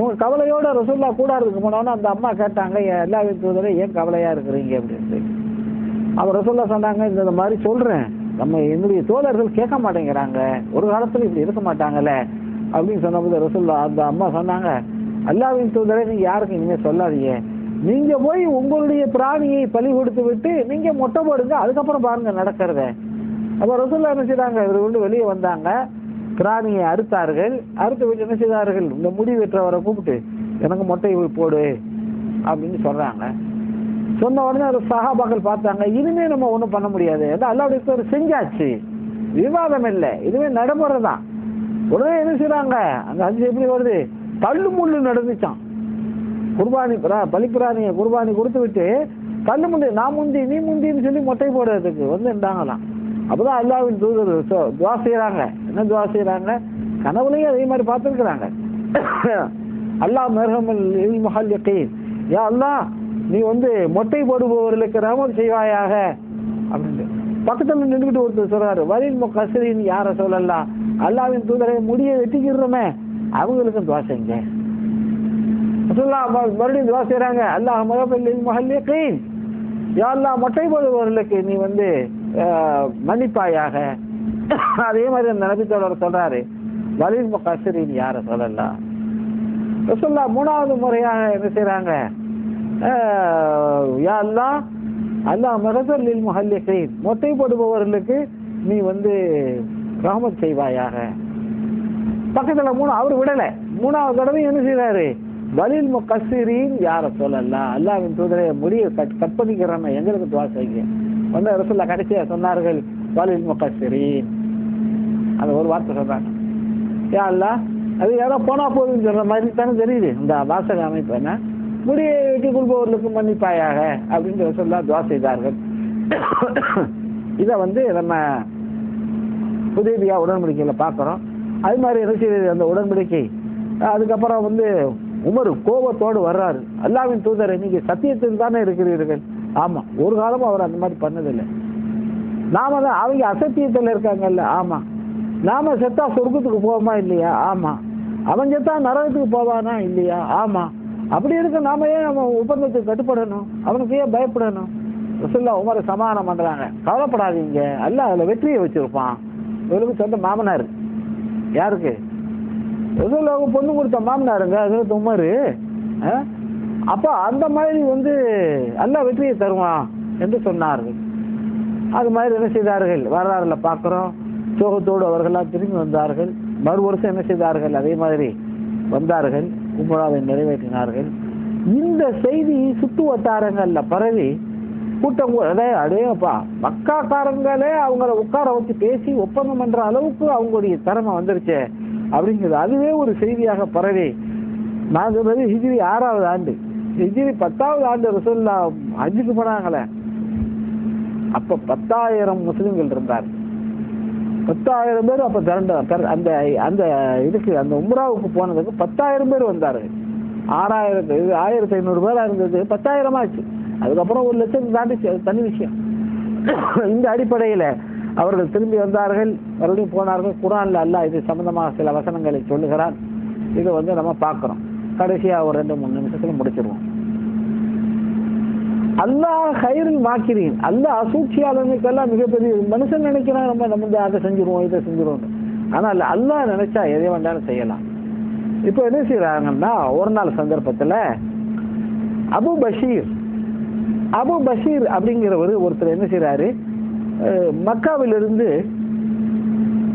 இவங்க கவலையோட ரசூலுல்லாஹ் கூடாரத்துக்கு போனோன்னா அந்த அம்மா கேட்டாங்க, அல்லாஹ்வின் தூதரே ஏன் கவலையா இருக்கிறீங்க அப்படின்ட்டு. அவர் ரசூலுல்லாஹ் சொன்னாங்க, இந்த மாதிரி சொல்றேன், நம்ம என்னுடைய தோழர்கள் கேட்க மாட்டேங்கிறாங்க, ஒரு காலத்துல இப்படி இருக்க மாட்டாங்கல்ல அப்படின்னு சொன்னபோது ரசூலுல்லாஹ் அந்த அம்மா சொன்னாங்க, அல்லாஹ்வின் தூதரே நீங்க யாருக்கும் இனிமே சொல்லாதீங்க, நீங்க போய் உங்களுடைய பிராணியை பலி கொடுத்து விட்டு நீங்க மொட்டை போடுங்க, அதுக்கப்புறம் பாருங்க நடக்கிறத. அப்ப ரசூலுல்லாஹ் என்ன செய்தாங்க, இவர் கொண்டு வெளியே வந்தாங்க, பிராணியை அறுத்தார்கள். அறுத்து விட்டு என்ன செய்தார்கள், இந்த முடி வெற்றவரை கூப்பிட்டு எனக்கு மொட்டை போடு அப்படின்னு சொல்றாங்க. சொன்ன உடனே ஒரு சஹாபாக்கள் பார்த்தாங்க, இனிமே நம்ம ஒன்றும் பண்ண முடியாது, அல்லாஹ்வுடைய தூதர் செஞ்சாச்சு, விவாதம் இல்லை, இதுவே நடைமுறை தான். உடனே என்ன செய்றாங்க, அந்த ஹதீஸ் எப்படி வருது, தள்ளு முள்ளு நடந்துச்சான். குர்பானி பலிப்பிராணியை குர்பானி கொடுத்து விட்டு தள்ளு முள்ளு, நான் முந்தி நீ முந்தின்னு சொல்லி மொட்டை போடுறதுக்கு இருந்தாங்களாம். அப்பதான் அல்லாஹ்வின் தூதர் துவா செய்யறாங்க. என்ன துவா செய்யறாங்க, கனவுலையும் அதே மாதிரி பார்த்துருக்குறாங்க. அல்லாஹ் மர்ஹமல் லில் முஹல்லிகீன், யா அல்லாஹ் நீ மொட்டை போடுபவர்களுக்கு ரஹமத் செய்வாயாக அப்படின்னு. பக்கத்துல நின்றுகிட்டு ஒருத்தர் சொல்றாரு, வலில் முகஸ்ஸிரின் யா ரசூலல்லாஹ், அல்லாஹ்வின் தூதரை முடியை வெட்டிக்கிறோமே அவங்களுக்கும் துவா செய்யுங்க. ரசூலுல்லாஹ் மறுபடியும் துவா செய்யறாங்க, அல்லாஹ் மர்ஹமல் லில் முஹல்லிகீன், யா அல்லாஹ் மொட்டை போடுபவர்களுக்கு நீ மன்னிப்பாயாக. அதே மாதிரி அந்த நபி தோழர் சொல்றாரு, வலில் முகஸ்ஸிரின் யா ரசூலல்லாஹ். ரசூலுல்லாஹ் மூணாவது முறையாக என்ன செய்யறாங்க, யா அல்லாஹ் அல்லாஹ் மர்ஹமல் லில் முஹல்லிகீன், மொட்டை போடுபவர்களுக்கு நீ ரஹமத் செய்வாயாக. பக்கத்துல அவர் விடல, மூணாவது தடவை என்ன செய்யறாரு, வலில் முகஸ்ஸிரின் யா ரசூலல்லாஹ், அல்லாஹ்வின் தூதரை முடியை கட் பண்ணிக்கிறோம் எங்களுக்கு துவா செய்யுங்க. ரசூலுல்லாஹ் கடைசியா சொன்னார்கள், வலில் முகஸ்ஸிரின், அது ஒரு வார்த்தை சொல்றாங்க. யா அல்லாஹ், அது யாரோ போனா போதுன்னு சொல்ற மாதிரி தானே தெரியுது இந்த வாசக அமைப்பு. என்ன முடியை வெட்டி கொள்பவர்களுக்கு மன்னிப்பாயாக அப்படின்னு ரசூலுல்லாஹ் துவா செய்தார்கள். இதை நம்ம ஹுதைபியா உடன்படிக்கையில பார்க்கிறோம். அது மாதிரி என்ன செய்யுது அந்த உடன்படிக்கை. அதுக்கப்புறம் உமர் கோபத்தோடு வர்றாரு, அல்லாஹ்வின் தூதரை நீங்க சத்தியத்தில் தானே இருக்கிறீர்கள். ஆமா, ஒரு காலமும் அவர் அந்த மாதிரி பண்ணதில்லை. நாம தான், அவங்க அசத்தியத்தில் இருக்காங்கல்ல. ஆமா, நாம செத்தா சொர்க்கத்துக்கு போவோமா இல்லையா? ஆமா. அவன் செத்தா நரகத்துக்கு போவானா இல்லையா? ஆமா. அப்படி இருக்க நாம ஏன் நம்ம ஒப்பந்தத்துக்கு கட்டுப்படணும், அவனுக்கு ஏன் பயப்படணும்? ரசூலுல்லாஹ் உமரை சமாதானம் பண்றாங்க, கவலைப்படாதீங்க, அல்லாஹ் அதுல வெற்றியை வச்சிருப்பான். இவருக்கு சொந்த மாமனார், யாருக்கு ரசூலுல்லாஹ்வுக்கு பொண்ணு கொடுத்த மாமனாருங்க அது உமரு. அப்ப அந்த மாதிரி அல்லாஹ் வெற்றியை தருவான் என்று சொன்னார்கள். அது மாதிரி என்ன செய்தார்கள், வரலாறுல பார்க்கிறோம். சோகத்தோடு அவர்களாம் திரும்பி வந்தார்கள். மறு வருஷம் என்ன செய்தார்கள், அதே மாதிரி வந்தார்கள், உம்ராவை நிறைவேற்றினார்கள். இந்த செய்தி சுற்று வட்டாரங்கள்ல பரவி கூட்டம் அடேப்பா மக்காக்காரங்களே அவங்கள உட்கார வச்சு பேசி ஒப்பந்தம் பண்ற அளவுக்கு அவங்களுடைய திறமை வந்துருச்சு அப்படிங்கிறது அதுவே ஒரு செய்தியாக பரவி, நான் சொல்றது ஹிஜ்ரி 6வது ஆண்டு, ஹிஜ்ரி 10வது ஆண்டு ரசூலுல்லாஹ் ஹஜ்ஜுக்கு போனாங்களே, அப்ப 10,000 முஸ்லிம்கள் இருந்தார். 10,000 பேர் அப்ப அந்த அந்த இதுக்கு அந்த உம்ராவுக்கு போனதுக்கு 10,000 பேர் வந்தாரு. 1500 பேரா இருந்தது 10,000 ஆச்சு. அதுக்கப்புறம் 1 லட்சம் தாண்டிச்சு, அது தனி விஷயம். இந்த அடிப்படையில அவர்கள் திரும்பி வந்தார்கள், மறுபடியும் போனார்கள். குர்ஆன்ல அல்லாஹ் இது சம்பந்தமாக சில வசனங்களை சொல்லுகிறான். இது நம்ம பார்க்கிறோம். கடைசியா ஒரு 2-3 நிமிஷத்துல முடிச்சிருவோம். அல்லாஹ் கைரில் மாக்கிறீன், அல்லாஹ் அசூழ்ச்சியாளனுக்கெல்லாம் மிகப்பெரிய மனுஷன் நினைக்கிறான் நம்ம அதை செஞ்சிருவோம் இதை செஞ்சிருவோம். ஆனால் அல்லாஹ் நினைச்சா எதை வேண்டாலும் செய்யலாம். இப்போ என்ன செய்யறாங்கன்னா, ஒரு நாள் சந்தர்ப்பத்துல அபு பஷீர் அப்படிங்கிறவர் ஒருத்தர் என்ன செய்யறாரு, மக்காவிலிருந்து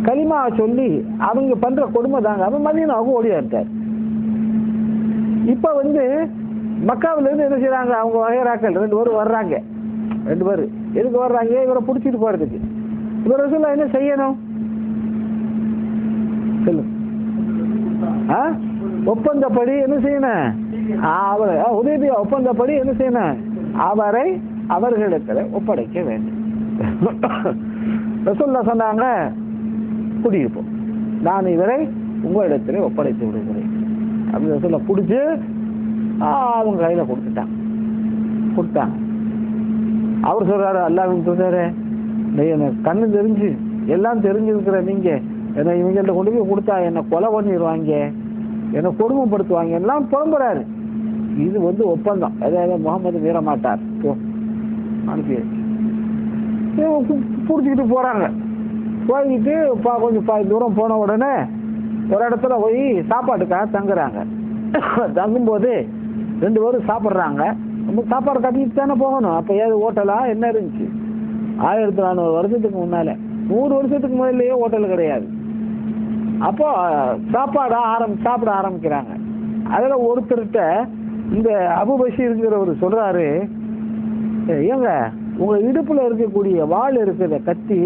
கலிமா சொல்லி அவங்க பண்ற கொடுமை தாங்க, அவன் மதீனாவுக்கு ஓடியாட்டார். இப்ப மக்காவில இருந்து என்ன செய்யறாங்க, அவங்க வகைராக்கள் 2 பேரும் வர்றாங்க. 2 பேர் எதுக்கு வர்றாங்க, இவரை பிடிச்சிட்டு போறதுக்கு. இவர் ரசூலுல்லாஹ் என்ன செய்யணும் சொல்லு, ஒப்பந்தப்படி என்ன செய்யணும், அவரை ஹுதைபியா ஒப்பந்தப்படி என்ன செய்யணும், அவரை அவர்களிடத்துல ஒப்படைக்க வேண்டும். ரசூலுல்லாஹ் சொன்னாங்க, குடியிருப்போம், நான் இவரை உங்களிடத்துல ஒப்படைத்து விடுகிறேன் அப்படின்னு ரசூலுல்லாஹ் பிடிச்சு அவங்க கையில கொடுத்தாங்க. அவர் சொல்றாரு, அல்லாஹ்வின் தூதரே, எனக்கு கண்ணு தெரிஞ்சு எல்லாம் தெரிஞ்சிருக்கிற நீங்க என்ன இவங்கள்ட்ட கொண்டு போய் கொடுத்தா என்ன கொலை பண்ணிடுவாங்க, என்னை கொடுமைப்படுத்துவாங்க எல்லாம் புலம்புறாரு. இது வந்து ஒப்பந்தம், அதாவது முகமது மீற மாட்டார் அனுப்பி பிடிச்சிக்கிட்டு போறாங்க. போய்கிட்டு கொஞ்சம் தூரம் போன உடனே ஒரு இடத்துல போய் சாப்பாட்டுக்காக தங்குறாங்க. தங்கும்போது 2 பேரும் சாப்பிட்றாங்க. நம்ம சாப்பாடு கட்டிட்டு தானே போகணும். அப்போ ஏது ஹோட்டலா என்ன இருந்துச்சு? 1400 வருஷத்துக்கு முன்னால, 100 வருஷத்துக்கு முதல்லையே ஹோட்டல் கிடையாது. அப்போ சாப்பிட ஆரம்பிக்கிறாங்க. அதில் ஒருத்தர்கிட்ட இந்த அபு பஷீருங்கிறவர் சொல்றாரு, ஏங்க உங்க இடுப்புல இருக்கக்கூடிய வாள் இருக்குது, கத்தி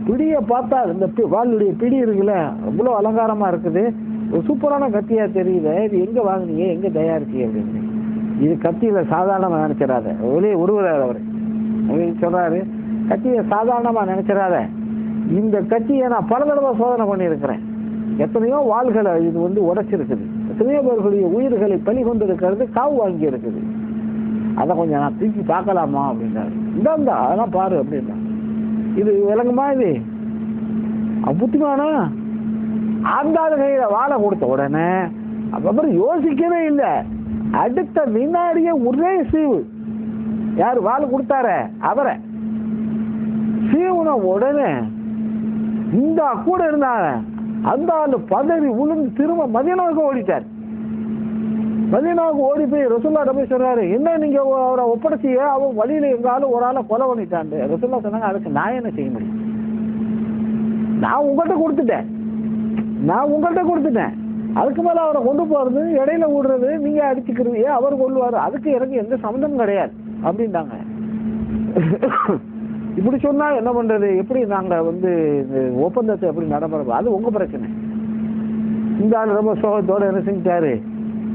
பிடிய பார்த்தா இந்த வாளுடைய பிடி இருக்குல்ல அவ்வளோ அலங்காரமா இருக்குது, ஒரு சூப்பரான கத்தியா தெரியுது, இது எங்க வாங்கினீங்க, எங்க தயாரிச்சு அப்படின்னு. இது கத்தியில சாதாரணமா நினைச்சிடாத, வெளியே உருவுறாரு அவரு சொல்றாரு, கத்தியை சாதாரணமா நினைச்சிடாத, இந்த கத்தியை நான் பல தடவை சோதனை பண்ணியிருக்கிறேன், எத்தனையோ வாள்களை இது வந்து உடைச்சிருக்குது, எத்தனையோ பேர்களுடைய உயிர்களை பலி கொண்டு இருக்கிறது, காவு வாங்கி இருக்குது, அதை கொஞ்சம் நான் தூக்கி பார்க்கலாமா அப்படின்னாரு. இந்தாந்தா அதெல்லாம் பாரு அப்படின்னா. இது விளங்குமா? இது புத்திமானா அந்த கையில வாழை கொடுத்த உடனே அப்புறம் யோசிக்கவே இல்லை, அடுத்த வினாடியே ஒரே சீவு. யாரு வாழை கொடுத்தார அவரை சீவுன உடனே இந்த கூட இருந்தாங்க அந்த ஆளு பதறி உளுந்து திரும்ப மதீனாவுக்கு ஓடிட்டார். மதீனாவுக்கு ஓடி போய் ரசூலுல்லாஹ் போய் சொல்றாரு, என்ன நீங்க அவரை ஒப்படைச்சிய, அவன் வழியில எங்காலும் ஒரு ஆளை கொலை பண்ணிட்டாண்டு. ரசூலுல்லாஹ் சொன்னாங்க, அதுக்கு நான் என்ன செய்ய முடியும், நான் உங்கள்கிட்ட கொடுத்துட்டேன், அதுக்கு மேல அவரை கொண்டு போறது, இடையில விடுறது, நீங்க அடிச்சுக்கிறது, அவர் கொள்வாரு, அதுக்கு எனக்கு எந்த சம்மந்தமும் கிடையாது அப்படின்ட்டாங்க. இப்படி சொன்னா என்ன பண்றது, எப்படி நாங்க வந்து ஒப்பந்தத்தை எப்படி நடைமுறை, அது உங்க பிரச்சனை. இந்த ஆள் ரொம்ப சோகத்தோட என்ன செஞ்சாரு,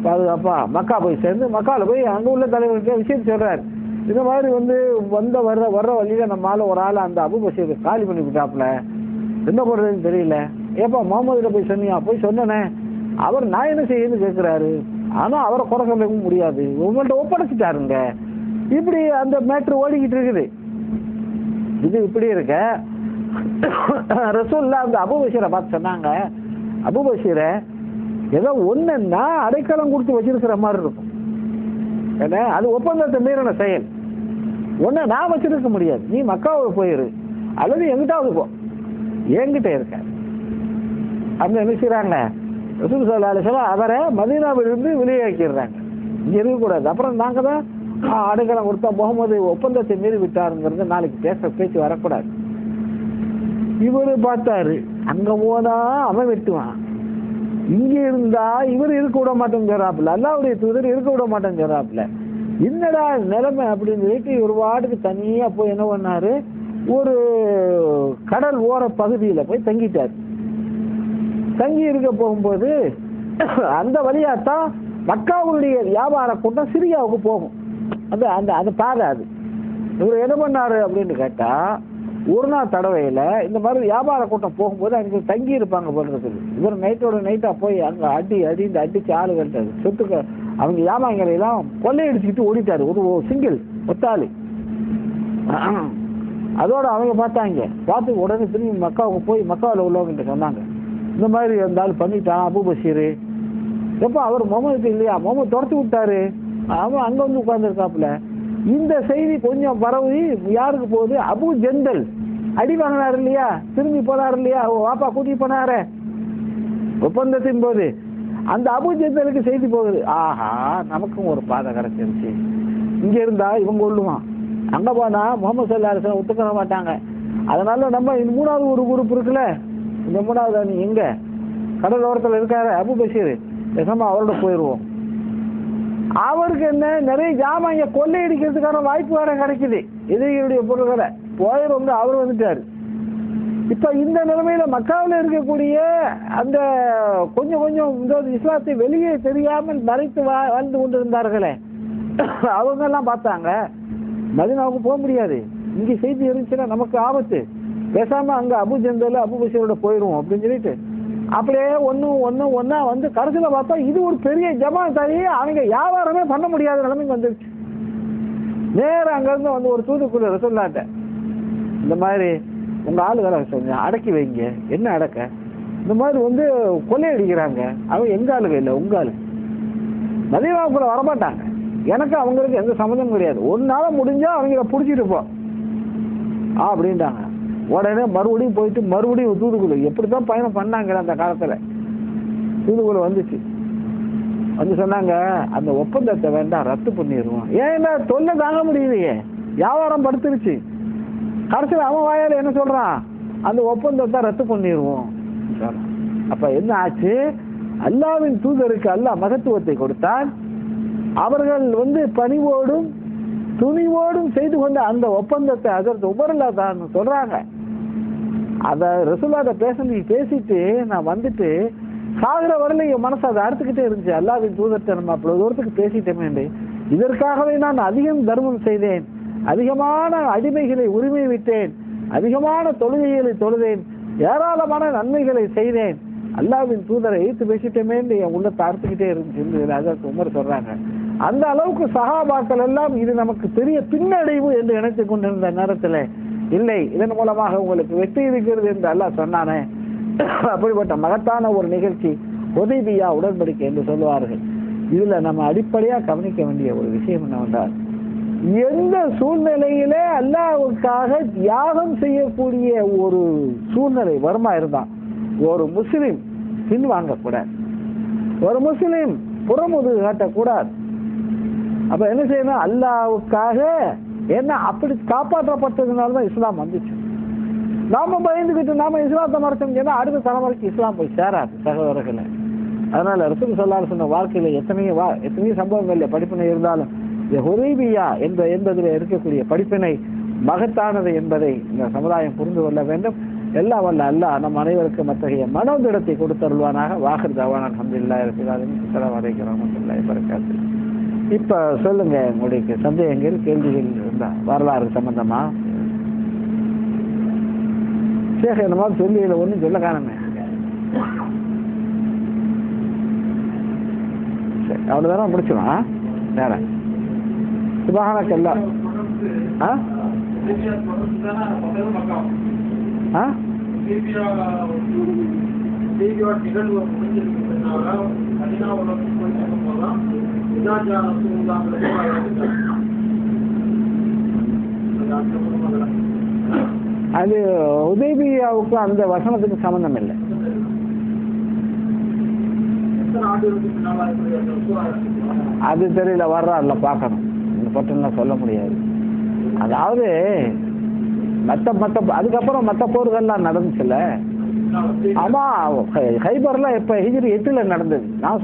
பாதுகாப்பா மக்கா போய் சேர்ந்து மக்கால போய் அங்க உள்ள தலைவர்கிட்ட விஷயம் சொல்றாரு, இந்த மாதிரி வந்து வர்ற வழியில நம்மளால ஒரு ஆள் அந்த அபு பஷீரை காலி பண்ணி விட்டாப்புல, என்ன பண்றதுன்னு தெரியல, ஏப்பா முகமதுல போய் சொன்னியா, போய் சொன்னனே, அவர் நான் என்ன செய்யணும்னு கேட்கிறாரு, ஆனா அவரை குறை சொல்லவும் முடியாது, உங்கள்கிட்ட ஒப்படைச்சிட்டாருங்க. இப்படி அந்த மேட்ரு ஓடிக்கிட்டு இருக்குது. இது இப்படி இருக்க ரசூலுல்லாஹ் அந்த அபு பஷீரை பார்த்து சொன்னாங்க, அபு பஷீரை ஏதோ ஒண்ணுன்னா அடைக்கலம் கொடுத்து வச்சிருக்கிற மாதிரி இருக்கும், ஏன்னா அது ஒப்பந்தத்தை மீறின செயல், ஒன்ன நான் வச்சிருக்க முடியாது, நீ மக்காவுக்கு போயிரு அல்லது எங்கிட்டாவது போ, என்கிட்ட இருக்க அப்படின்னு என்ன செய்யறாங்க, ரசூல் ஸல்லல்லாஹு அலைஹி வஸல்லம் அவரை மதீனாவிலிருந்து வெளியாக்கிடுறாங்க, இங்க இருக்கக்கூடாது. அப்புறம் நாங்க தான் அடைக்கலம் கொடுத்தா முகமது ஒப்பந்தத்தை மீறி விட்டாருங்கிறது நாளைக்கு பேச்சு வரக்கூடாது. இவரு பார்த்தாரு, அங்க போனா அவன் வெட்டுவான், இங்க இருந்தா இவர் இருக்க விட மாட்டேன்னு சொல்றாப்புல, அல்லாஹ்வுடைய தூதர் இருக்க விட மாட்டேன்னு சொல்றாப்புல, என்னடா நிலைமை அப்படின்னு சொல்லிட்டு ஒரு வாட்டுக்கு தனியா போய் என்ன பண்ணாரு, ஒரு கடல் ஓர பகுதியில போய் தங்கிட்டாரு. தங்கி இருக்க போகும்போது அந்த வழியாத்தான் மக்காவுடைய வியாபார கூட்டம் சிரியாவுக்கு போகும், அந்த அந்த அந்த பாதை அது. இவர் என்ன பண்ணாரு அப்படின்னு கேட்டா, ஒரு நாள் தடவையில இந்த மாதிரி வியாபார கூட்டம் போகும்போது அங்கே தங்கி இருப்பாங்க போல இருக்குது. இவர் நைட்டோட நைட்டா போய் அங்க அடிச்சு ஆளு கட்டாரு, சொத்துக்க அவங்க வியாபாரங்களை எல்லாம் கொள்ளையடிச்சுக்கிட்டு ஓடிட்டாரு, ஒரு சிங்கிள் ஒத்தாளு. அதோட அவங்க பார்த்து உடனே திரும்பி மக்காவுக்கு போய் மக்காவில் உள்ளவங்க சொன்னாங்க, இந்த மாதிரி இருந்தாலும் பண்ணிட்டான் அபு பஷீர். எப்ப அவர் முகமது இல்லையா, முகமது துரத்து விட்டாரு, அவன் அங்க வந்து உட்கார்ந்துருக்காப்புல. இந்த செய்தி கொஞ்சம் பரவி யாருக்கு போகுது, அபு ஜெந்தல் அடி வாங்கினாரு இல்லையா, திரும்பி போனாரு இல்லையா, வாப்பா கூட்டி போனாரு ஒப்பந்தத்தின் போது, அந்த அபு ஜெந்தலுக்கு செய்தி போகுது, ஆஹா நமக்கும் ஒரு பாதை கிடைச்சிருச்சு, இங்க இருந்தா இவங்க கொள்ளுவான், அங்க போனா முகமது ஸல்லல்லாஹு அலைஹி வஸல்லம் ஒத்துக்க மாட்டாங்க, அதனால நம்ம இந்த 3வது ஒரு குரூப் இருக்குல்ல, இந்த 3வது அணி எங்க கடலோரத்தில் இருக்காரு அபு பஷீர், பேசாம அவரோட போயிடுவோம். அவருக்கு என்ன நிறைய ஜாமாங்க கொள்ளையடிக்கிறதுக்கான வாய்ப்பு வேற கிடைக்குது, எதிரிகளுடைய பொருள்களை போயிரு வந்து அவர் வந்துட்டாரு. இப்ப இந்த நிலைமையில மக்காவில் இருக்கக்கூடிய அந்த கொஞ்சம் இந்த இஸ்லாத்தை வெளியே தெரியாமல் மறைத்து வாழ்ந்து கொண்டிருந்தார்களே அவங்க எல்லாம் பார்த்தாங்க, மதீனாவுக்கு போக முடியாது, இங்க செய்தி இருந்துச்சுன்னா நமக்கு ஆபத்து, பேசாம அங்க அபு ஜெந்தல் அபு பஷீரோட போயிடுவோம் அப்படின்னு சொல்லிட்டு அப்படியே ஒன்னா வந்து கடைசியில பார்த்தா இது ஒரு பெரிய ஜமாத்தாயி, அவங்க வியாபாரமே பண்ண முடியாத நிலைமைக்கு வந்துருச்சு. நேரம் அங்க இருந்து வந்து ஒரு தூதுக்குள்ள ரசூலுல்லாஹ்ட்ட, இந்த மாதிரி உங்க ஆளுகளை கொஞ்சம் அடக்கி வைங்க. என்ன அடக்க, இந்த மாதிரி வந்து கொள்ளையடிக்கிறாங்க. அவங்க எங்க ஆளுங்க இல்லை, உங்க ஆளு. மதீனாவுக்குள்ள வரமாட்டாங்க. எனக்கு அவங்களுக்கு எந்த சம்மந்தமும் கிடையாது. ஒன்னால முடிஞ்சா அவங்கள பிடிச்சிட்டு போ அப்படின்ட்டாங்க. உடனே மறுபடியும் போயிட்டு மறுபடியும் தூதுக்குழு எப்படித்தான் பயணம் பண்ணாங்க அந்த காலத்துல. தூதுக்குழு வந்துச்சு, வந்து சொன்னாங்க அந்த ஒப்பந்தத்தை வேண்டாம், ரத்து பண்ணிடுவோம். ஏன்னா தொல்லை தாங்க முடியலையே, வியாபாரம் படுத்துருச்சு. கடைசியில் அவன் வாயால என்ன சொல்றான், அந்த ஒப்பந்தத்தை ரத்து பண்ணிடுவோம். அப்ப என்ன ஆச்சு, அல்லாவின் தூதருக்கு அல்லாஹ் மகத்துவத்தை கொடுத்தான். அவர்கள் வந்து பணிவோடும் துணிவோடும் செய்து கொண்ட அந்த ஒப்பந்தத்தை அதற்கு உமர்லா தான் சொல்றாங்க. அத ரசூலுல்லாஹ் பேசிட்டு நான் வந்துட்டு சாகிற வரல என் மனசு அதை அறுத்துக்கிட்டே இருந்துச்சு. அல்லாஹ்வின் தூதர்கிட்ட நம்ம அவ்வளவு தூரத்துக்கு பேசிட்டோமே, இதற்காகவே நான் அதிகம் தர்மம் செய்தேன், அதிகமான அடிமைகளை உரிமை விட்டேன், அதிகமான தொழுகைகளை தொழுதேன், ஏராளமான நன்மைகளை செய்தேன், அல்லாஹ்வின் தூதரை எதிர்த்து பேசிட்டோமே என் உள்ளத்தை அறுத்துக்கிட்டே இருந்துச்சு அதற்கு உமர் சொல்றாங்க. அந்த அளவுக்கு சஹாபாக்கள் எல்லாம் இது நமக்கு பெரிய பின்னடைவு என்று நினைத்துக் கொண்டிருந்த நேரத்தில் இல்லை, இதன் மூலமாக உங்களுக்கு வெற்றி இருக்கிறது என்று அல்லாஹ் சொன்னானே. அப்படிப்பட்ட மகத்தான ஒரு நிகழ்ச்சி ஹுதைபியா உடன்படிக்கை என்று சொல்லுவார்கள். இதுல நம்ம அடிப்படையா கவனிக்க வேண்டிய ஒரு விஷயம் என்னவென்றால், எந்த சூழ்நிலையிலே அல்லாஹ்வுக்காக தியாகம் செய்யக்கூடிய ஒரு சூழ்நிலை வருமா இருந்தா ஒரு முஸ்லிம் பின்வாங்கக்கூடாது, ஒரு முஸ்லிம் புறமுதுகு காட்டக்கூடாது. அப்ப என்ன செய்யணும், அல்லாஹ்வுக்காக என்ன அப்படி காப்பாற்றப்பட்டதுனாலதான் இஸ்லாம் வந்துச்சு. நாம பயந்துகிட்டு நாம இஸ்லாத்தை மறைச்சோம்னா அடுத்த தலைமுறைக்கு இஸ்லாம் போய் சேராது சகோதரர்களை. அதனால ரசூல் ஸல்லல்லாஹு அலைஹி வஸல்லம் வாழ்க்கையில எத்தனையோ சம்பவங்கள்ல படிப்பினை இருந்தாலும் ஹுதைபியா என்பதில் இருக்கக்கூடிய படிப்பினை மகத்தானது என்பதை இந்த சமுதாயம் புரிந்து கொள்ள வேண்டும். எல்லாம் வல்ல அல்லாஹ் நம் அனைவருக்கும் அத்தகைய மனோதிடத்தை கொடுத்தருள்வானாக. வாஹிர் தஅவானா அல்ஹம்துலில்லாஹி ரப்பில் ஆலமீன். அஸ்ஸலாமு அலைக்கும் வரஹ்மத்துல்லாஹி வபரகாத்துஹு. இப்ப சொல்லுங்க, உங்களுக்கு சந்தேகங்கள் கேள்விகள் இருந்தா வரலாறு சம்பந்தமா. ஷேக் என்னமா சொல்லி ஒன்றும் சொல்ல காணுமே. சரி, அவ்வளோதானே முடிச்சிடும். வேற சுபஹானக்கல்லாஹ் அது ஹுதைபியாவுக்கு அந்த வசனத்துக்கு சம்பந்தம் இல்லை. அது தெரியல, வர்றாருல பார்க்கணும், இந்த பட்டம்லாம் சொல்ல முடியாது. அதாவது அதுக்கப்புறம் மற்ற போர்கள்லாம் நடந்துச்சுல்ல. ஆமா, ஹைபர்லாம் இப்ப ஹிஜ்ரி 8 நடந்தது. நான்